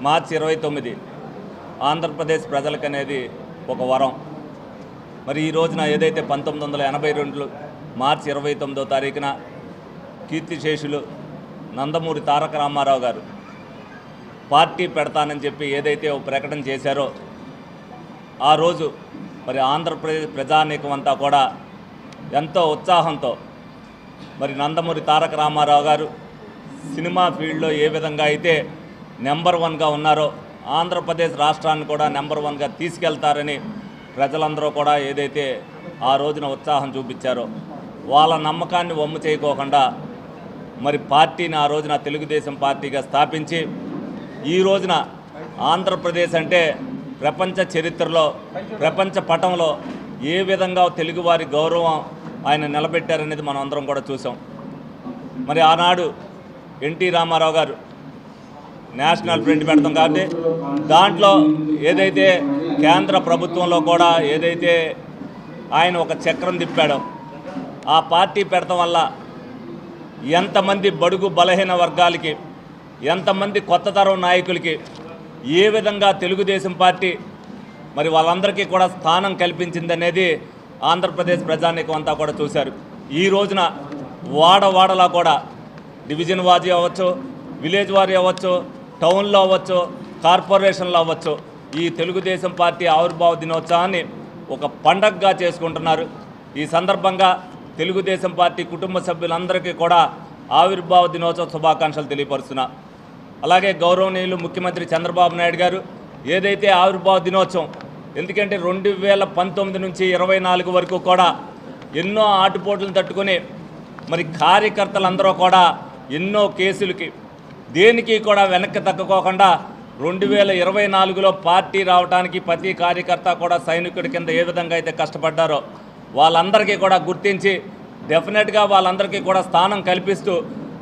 మార్చి 29 ఆంధ్రప్రదేశ్ ప్రజలకనేది ఒక వరం. మరి ఈ రోజున ఏదైతే 1982 మార్చి 29వ తారీఖున కీర్తిశేషులు నందమూరి తారక రామారావు గారు పార్టీ పెడతానని చెప్పి ఏదైతే ఒక ప్రకటన చేశారో ఆ రోజు మరి ఆంధ్రప్రదేశ్ ప్రజానీకం అంతా కూడా ఎంతో ఉత్సాహంతో మరి నందమూరి తారక రామారావు గారు సినిమా ఫీల్డ్లో ఏ విధంగా అయితే నెంబర్ 1గా ఉన్నారో ఆంధ్రప్రదేశ్ రాష్ట్రాన్ని కూడా నెంబర్ 1గా తీసుకెళ్తారని ప్రజలందరూ కూడా ఏదైతే ఆ రోజున ఉత్సాహం చూపించారో వాళ్ళ నమ్మకాన్ని వమ్ము చేయకోకుండా మరి పార్టీని ఆ రోజున తెలుగుదేశం పార్టీగా స్థాపించి ఈ రోజున ఆంధ్రప్రదేశ్ అంటే ప్రపంచ చరిత్రలో ప్రపంచ పటంలో ఏ విధంగా తెలుగువారి గౌరవం ఆయన నిలబెట్టారనేది మనం అందరం కూడా చూసాం. మరి ఆనాడు ఎన్టీ రామారావు గారు నేషనల్ ఫ్రంట్ పెడతాం కాబట్టి దాంట్లో ఏదైతే కేంద్ర ప్రభుత్వంలో కూడా ఏదైతే ఆయన ఒక చక్రం తిప్పాడో ఆ పార్టీ పెడతాం వల్ల ఎంతమంది బడుగు బలహీన వర్గాలకి ఎంతమంది కొత్త తరం నాయకులకి ఏ విధంగా తెలుగుదేశం పార్టీ మరి వాళ్ళందరికీ కూడా స్థానం కల్పించిందనేది ఆంధ్రప్రదేశ్ ప్రజానీకం అంతా కూడా చూశారు. ఈ రోజున వాడవాడలా కూడా డివిజన్ వాజీ అవ్వచ్చు, విలేజ్ వారీ అవ్వచ్చు, టౌన్లో అవ్వచ్చు, కార్పొరేషన్లో అవ్వచ్చు, ఈ తెలుగుదేశం పార్టీ ఆవిర్భావ దినోత్సవాన్ని ఒక పండగగా చేసుకుంటున్నారు. ఈ సందర్భంగా తెలుగుదేశం పార్టీ కుటుంబ సభ్యులందరికీ కూడా ఆవిర్భావ దినోత్సవ శుభాకాంక్షలు తెలియపరుస్తున్నా. అలాగే గౌరవనీయులు ముఖ్యమంత్రి చంద్రబాబు నాయుడు గారు ఏదైతే ఆవిర్భావ దినోత్సవం, ఎందుకంటే 2019 నుంచి 24 వరకు కూడా ఎన్నో ఆటుపోట్లను తట్టుకుని మరి కార్యకర్తలందరూ కూడా ఎన్నో కేసులకి దేనికి కూడా వెనక్కి తగ్గకోకుండా 2024లో పార్టీ రావడానికి ప్రతి కార్యకర్త కూడా సైనికుడి కింద ఏ విధంగా అయితే కష్టపడ్డారో వాళ్ళందరికీ కూడా గుర్తించి డెఫినెట్గా వాళ్ళందరికీ కూడా స్థానం కల్పిస్తూ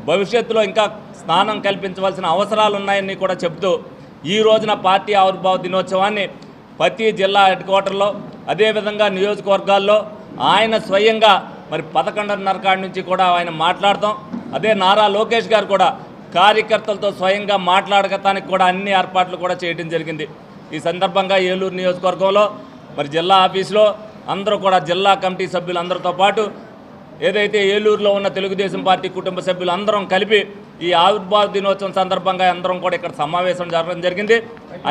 భవిష్యత్తులో ఇంకా స్థానం కల్పించవలసిన అవసరాలు ఉన్నాయని కూడా చెప్తూ ఈ రోజున పార్టీ ఆవిర్భావ దినోత్సవాన్ని ప్రతి జిల్లా హెడ్ క్వార్టర్లో అదేవిధంగా నియోజకవర్గాల్లో ఆయన స్వయంగా మరి 11:30 కాడి నుంచి కూడా ఆయన మాట్లాడతాం. అదే నారా లోకేష్ గారు కూడా కార్యకర్తలతో స్వయంగా మాట్లాడగటానికి కూడా అన్ని ఏర్పాట్లు కూడా చేయడం జరిగింది. ఈ సందర్భంగా ఏలూరు నియోజకవర్గంలో మరి జిల్లా ఆఫీసులో అందరూ కూడా జిల్లా కమిటీ సభ్యులందరితో పాటు ఏదైతే ఏలూరులో ఉన్న తెలుగుదేశం పార్టీ కుటుంబ సభ్యులు అందరం కలిపి ఈ ఆవిర్భావ దినోత్సవం సందర్భంగా అందరం కూడా ఇక్కడ సమావేశం జరగడం జరిగింది.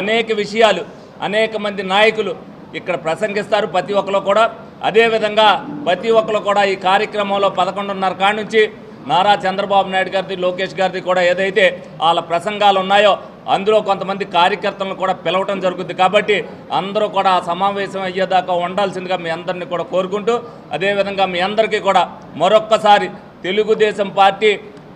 అనేక విషయాలు అనేక మంది నాయకులు ఇక్కడ ప్రసంగిస్తారు ప్రతి ఒక్కరు కూడా. అదేవిధంగా ప్రతి ఒక్కరు కూడా ఈ కార్యక్రమంలో 11:30 కాడి నుంచి నారా చంద్రబాబు నాయుడు గారిది లోకేష్ గారిది కూడా ఏదైతే వాళ్ళ ప్రసంగాలు ఉన్నాయో అందులో కొంతమంది కార్యకర్తలను కూడా పిలవటం జరుగుతుంది. కాబట్టి అందరూ కూడా ఆ సమావేశం అయ్యేదాకా ఉండాల్సిందిగా మీ అందరినీ కూడా కోరుకుంటూ అదేవిధంగా మీ అందరికీ కూడా మరొక్కసారి తెలుగుదేశం పార్టీ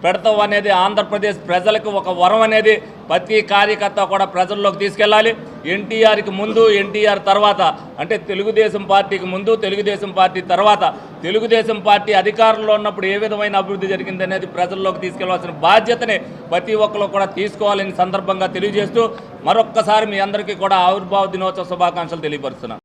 పెడతాం అనేది ఆంధ్రప్రదేశ్ ప్రజలకు ఒక వరం అనేది ప్రతి కార్యకర్త కూడా ప్రజల్లోకి తీసుకెళ్ళాలి. ఎన్టీఆర్కి ముందు ఎన్టీఆర్ తర్వాత అంటే తెలుగుదేశం పార్టీకి ముందు తెలుగుదేశం పార్టీ తర్వాత తెలుగుదేశం పార్టీ అధికారంలో ఉన్నప్పుడు ఏ విధమైన అభివృద్ధి జరిగింది అనేది ప్రజల్లోకి తీసుకెళ్లాల్సిన బాధ్యతని ప్రతి ఒక్కరు కూడా తీసుకోవాలని సందర్భంగా తెలియజేస్తూ మరొక్కసారి మీ అందరికీ కూడా ఆవిర్భావ దినోత్సవ శుభాకాంక్షలు తెలియపరుస్తున్నాను.